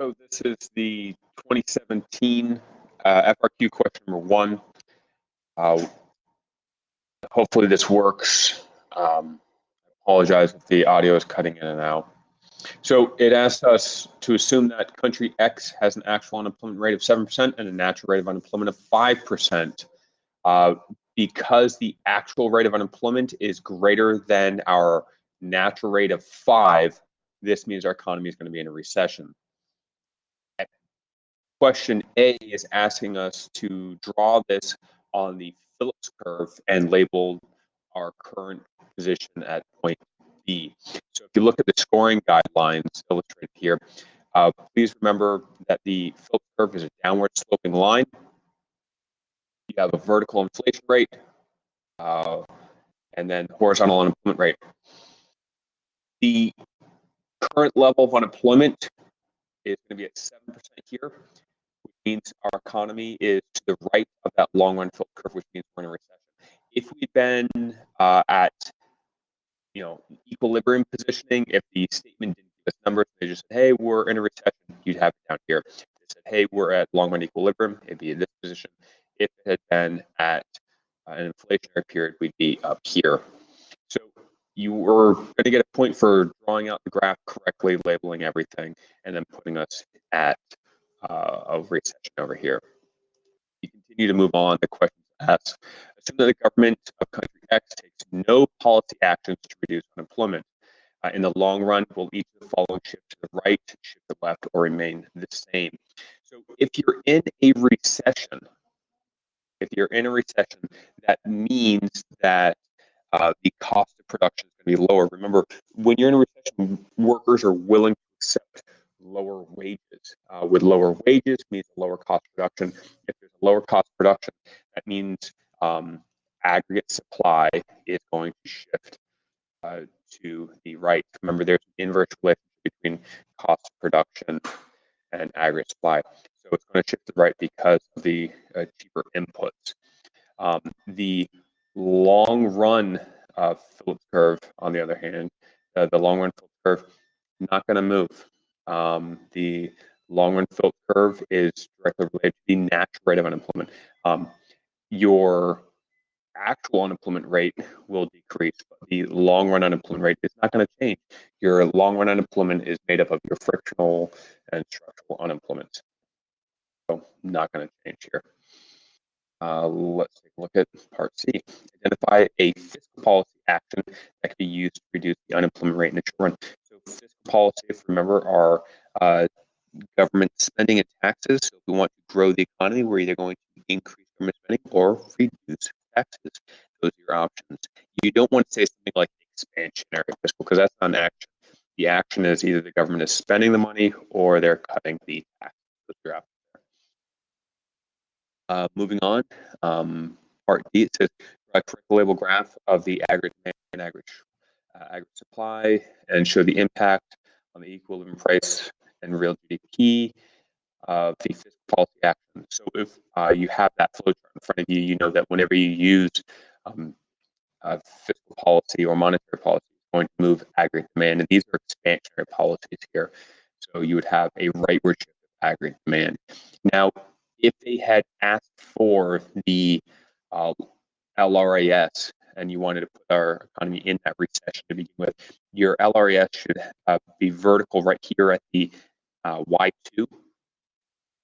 So this is the 2017 FRQ question number 1. Hopefully this works. I apologize if the audio is cutting in and out. So it asks us to assume that country X has an actual unemployment rate of 7% and a natural rate of unemployment of 5%. Because the actual rate of unemployment is greater than our natural rate of 5, this means our economy is going to be in a recession. Question A is asking us to draw this on the Phillips curve and label our current position at point B. So if you look at the scoring guidelines illustrated here, please remember that the Phillips curve is a downward sloping line. You have a vertical inflation rate and then horizontal unemployment rate. The current level of unemployment is going to be at 7% here, which means our economy is to the right of that long run Phillips curve, which means we're in a recession. If we'd been at equilibrium positioning, if the statement didn't give us numbers, they just said, hey, we're in a recession, you'd have it down here. If they said, hey, we're at long run equilibrium, it'd be in this position. If it had been at an inflationary period, we'd be up here. So you were going to get a point for drawing out the graph correctly, labeling everything, and then putting us at a recession over here. You continue to move on. The question asks, assume that the government of country X takes no policy actions to reduce unemployment. In the long run, will each of the following shift to the right, shift to the left, or remain the same? So if you're in a recession, that means that the cost of production is going to be lower. Remember, when you're in a recession, workers are willing to accept lower wages. With lower wages means lower cost production. If there's a lower cost production, that means aggregate supply is going to shift to the right. Remember, there's an inverse relationship between cost of production and aggregate supply. So it's going to shift to the right because of the cheaper inputs. The long run Phillips curve, on the other hand, the long run Phillips curve, not going to move. The long run Phillips curve is directly related to the natural rate of unemployment. Your actual unemployment rate will decrease, but the long run unemployment rate is not going to change. Your long run unemployment is made up of your frictional and structural unemployment. So not going to change here. Let's take a look at part C. Identify a fiscal policy action that can be used to reduce the unemployment rate in the short run. So fiscal policy, if you remember, are government spending and taxes. So if we want to grow the economy, we're either going to increase government spending or reduce taxes. Those are your options. You don't want to say something like expansionary fiscal, because that's not an action. The action is either the government is spending the money or they're cutting the taxes. Those are your options. Moving on, part D, it says draw a correct label graph of the aggregate demand and aggregate supply and show the impact on the equilibrium price and real GDP of the fiscal policy action. So if you have that flow chart in front of you, you know that whenever you use fiscal policy or monetary policy, it's going to move aggregate demand, and these are expansionary policies here. So you would have a rightward shift of aggregate demand. Now, if they had asked for the LRAS and you wanted to put our economy in that recession to begin with, your LRAS should be vertical right here at the Y2,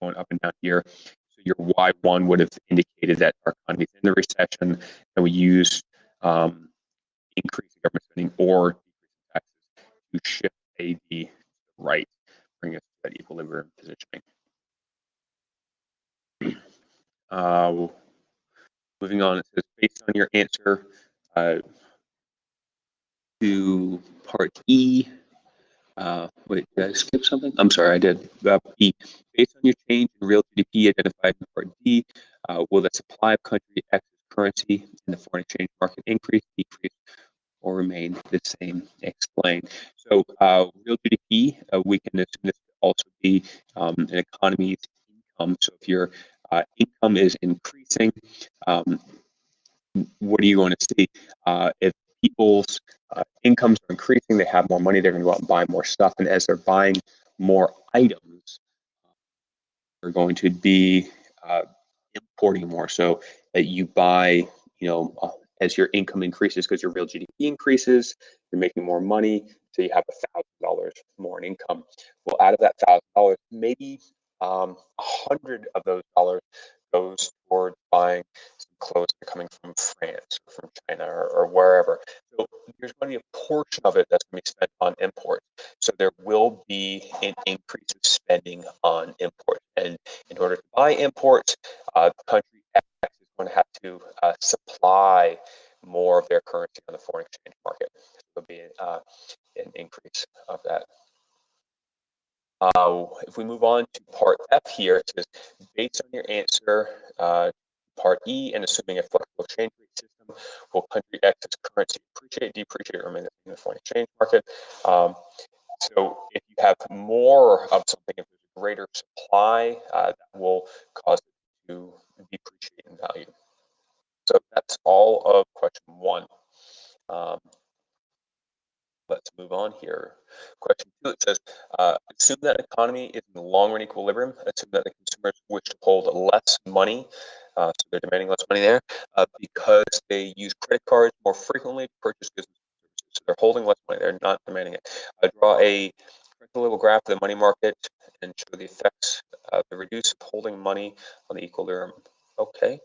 going up and down here. So your Y1 would have indicated that our economy is in the recession, and we use increasing government spending or decreasing taxes to shift AB to the right, bring us to that equilibrium positioning. Moving on, it says based on your answer to part E. Wait, did I skip something? I'm sorry, I did. E. Based on your change in real GDP identified in part D, will the supply of country X's currency in the foreign exchange market increase, decrease, or remain the same? Explain. So, real GDP, we can assume this could also be an economy's income. So, if your income is increasing, what are you going to see? If people's incomes are increasing, they have more money, they're going to go out and buy more stuff. And as they're buying more items, are going to be importing more, so that you buy, as your income increases because your real GDP increases, you're making more money, so you have $1,000 more in income. Well, out of that $1,000, maybe 100 of those dollars goes toward buying some clothes that are coming from France or from China or wherever. So there's going to be a portion of it that's going to be spent on imports. So there will be an increase of spending on imports. And in order to buy imports, country X is going to have to supply more of their currency on the foreign exchange market. So there'll be an increase of that. If we move on to part F here, it says, based on your answer, part E, and assuming a flexible exchange rate system, will country X's currency appreciate, depreciate, or remain in the foreign exchange market? So if you have more of something, if there's a greater supply, that will cause it to depreciate in value. So that's all of question 1. Let's move on here. Question 2, it says, assume that an economy is in the long-run equilibrium. Assume that the consumers wish to hold less money, so they're demanding less money there, because they use credit cards more frequently to purchase goods and services. So they're holding less money, they're not demanding it. Draw a level graph of the money market and show the effects of the reduced holding money on the equilibrium. Okay,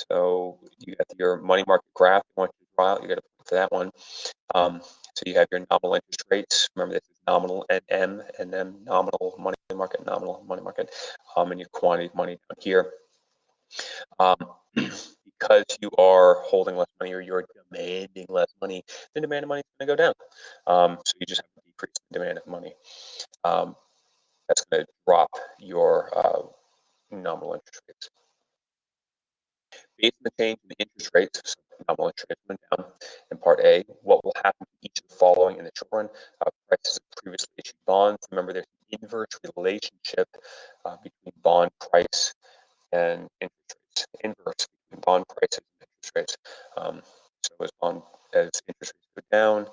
so you got your money market graph you want to draw out, you got to put for that one. So you have your nominal interest rates. Remember, this is nominal NM, and then nominal money market, nominal money market, and your quantity of money down here. Because you are holding less money or you're demanding less money, the demand of money is going to go down. So you just have a decrease in demand of money. That's going to drop your nominal interest rates. Based on the change in the interest rates, so nominal interest rates went down in part A, what will happen to each of the following in the short run? Prices of previously issued bonds. Remember, there's an inverse relationship between bond price and interest rates. Inverse between bond prices and interest rates. So as interest rates go down,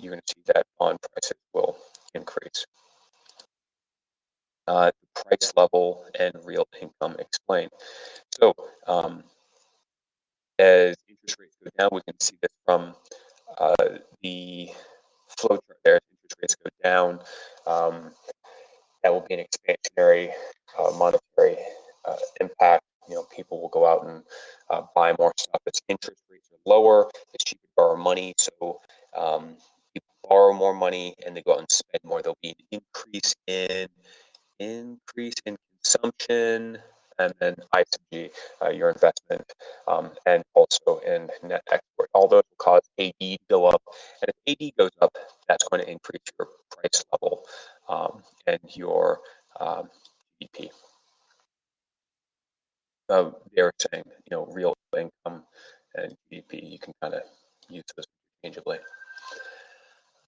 you're going to see that bond prices will increase. The price level and real income explained. So as interest rates go down, we can see this from the flow chart there. As interest rates go down, that will be an expansionary monetary impact. People will go out and buy more stuff. As interest rates are lower, it's cheaper to borrow money. So people borrow more money and they go out and spend more. There'll be an increase in consumption, and then I sub G, your investment, and also in net export. All those will cause AD to go up, and if AD goes up, that's going to increase your price level and your GDP. They're saying, real income and GDP, you can kind of use those interchangeably.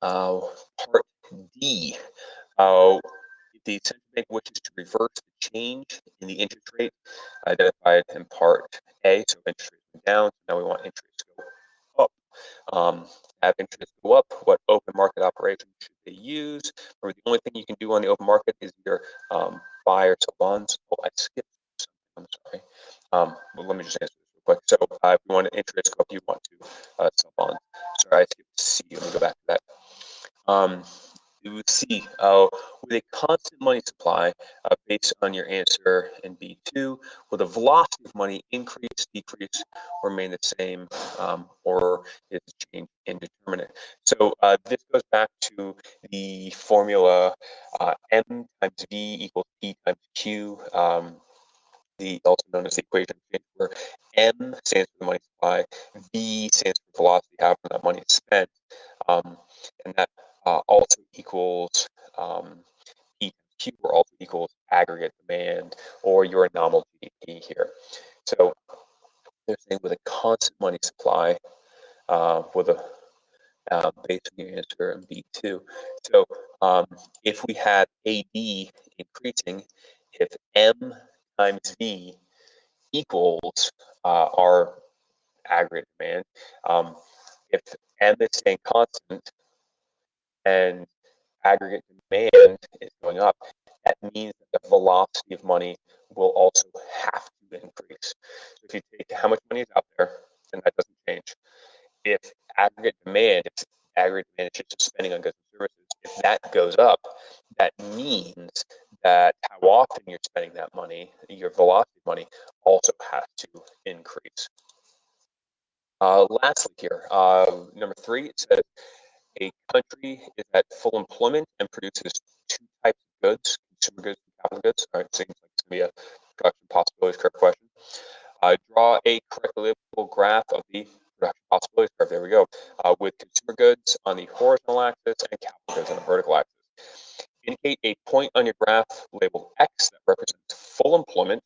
Part D. If the central bank wishes to reverse the change in the interest rate identified in part A, so interest rates went down, so now we want interest rates to go up. Have interest go up, what open market operation should they use? Or the only thing you can do on the open market is either buy or sell bonds. Oh, I skipped something, I'm sorry. Well, let me just answer this real quick. So if you want interest to go up, you want to sell bonds. Sorry, I skipped C. Let me go back to that. You would see with a constant money supply, based on your answer in B2, will the velocity of money increase, decrease, or remain the same, or is the change indeterminate? So this goes back to the formula M times V equals P times Q, also known as the equation where M stands for the money supply, V stands for velocity, how that money is spent, and that also equals P times Q, or also equals aggregate demand, or your nominal GDP here. So they're saying with a constant money supply, with a based on your answer in B2. So if we had AD increasing, if M times V equals our aggregate demand, if M is staying constant and aggregate demand is going up, that means that the velocity of money will also have to increase. So if you take how much money is out there, and that doesn't change. If aggregate demand, if aggregate demand is just spending on goods and services, if that goes up, that means that how often you're spending that money, your velocity of money, also has to increase. Lastly here, number 3, it says a country is at full employment and produces 2 types of goods, consumer goods and capital goods. All right, seems like it's going to be a production possibilities curve question. Draw a correctly labeled graph of the production possibilities curve. There we go. With consumer goods on the horizontal axis and capital goods on the vertical axis. Indicate a point on your graph labeled X that represents full employment.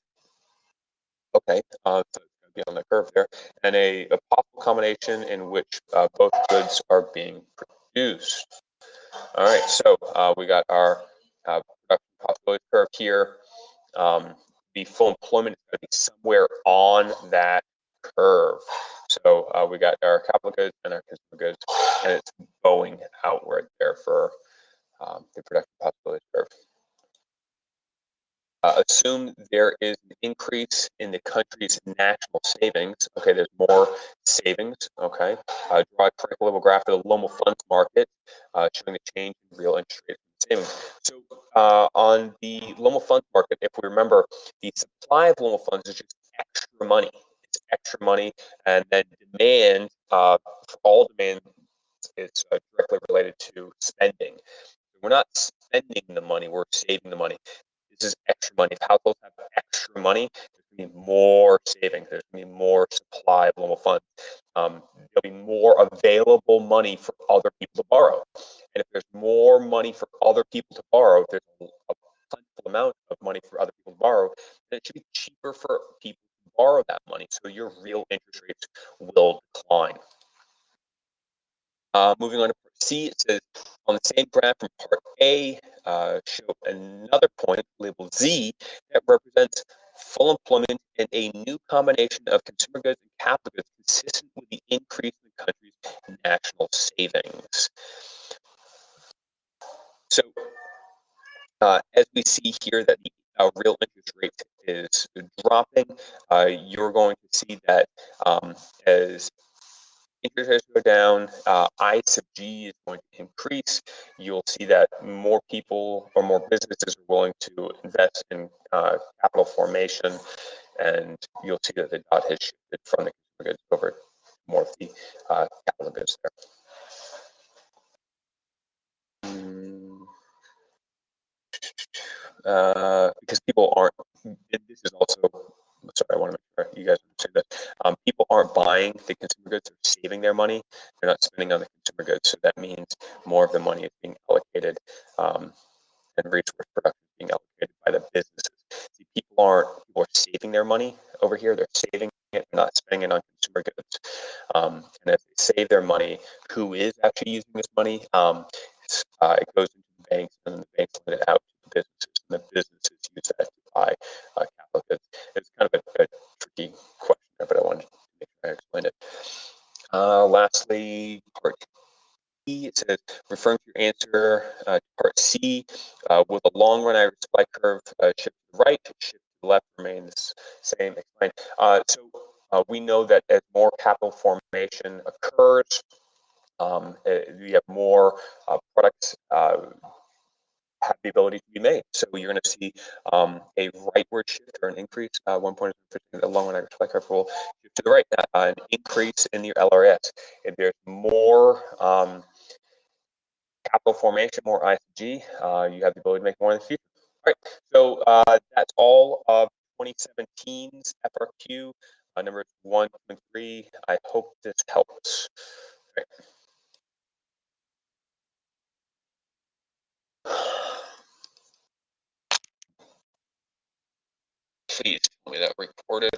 Okay, so it's going to be on the curve there, and a possible combination in which both goods are being produced. All right, so we got our production possibility curve here. The full employment is going to be somewhere on that curve. So we got our capital goods and our consumer goods, and it's bowing outward there for the production possibility curve. Assume there is an increase in the country's national savings. Okay, there's more savings. Okay, draw a correct level graph of the local funds market, showing the change in real interest rates and savings. So on the local funds market, if we remember, the supply of local funds is just extra money. It's extra money, and then demand, for all demand, is directly related to spending. We're not spending the money; we're saving the money. This is extra money. If households have extra money, there's going to be more savings. There's going to be more supply of local funds. There'll be more available money for other people to borrow. And if there's more money for other people to borrow, there's a plentiful amount of money for other people to borrow, then it should be cheaper for people to borrow that money. So your real interest rates will decline. Moving on to part C, it says on the same graph from part A, show another point labeled Z that represents full employment and a new combination of consumer goods and capital goods consistent with the increase in the country's national savings. So as we see here that the real interest rate is dropping, you're going to see that as interest rates go down, I sub G is going to increase. You'll see that more people or more businesses are willing to invest in capital formation, and you'll see that the dot has shifted from the consumer goods over to more of the capital goods there. Because people aren't, this is also, sorry, I want to make sure you guys understand that. People aren't buying the consumer goods, they're saving their money. They're not spending on the consumer goods. So that means more of the money is being allocated and resource production is being allocated by the businesses. See, people are saving their money over here. They're saving it, not spending it on consumer goods. And if they save their money, who is actually using this money? It goes into the banks, and then the banks lend it out to the businesses, and the businesses use that to buy capital goods. It's kind of a tricky question there, but I wanted to make sure I explained it. Lastly, part E, it says, referring to your answer to part C, will the long run average supply curve shift to the right, shift to the left, remain the same? Explain. So we know that as more capital formation occurs, you have more products have the ability to be made. So you're going to see a rightward shift or an increase, 1.5%, the long run average supply curve will shift to the right, an increase in your LRS. If there's more capital formation, more ICG, you have the ability to make more in the future. All right, so that's all of 2017's FRQ, numbers 1 and 3. I hope this helps. Right. Please tell me that recorded.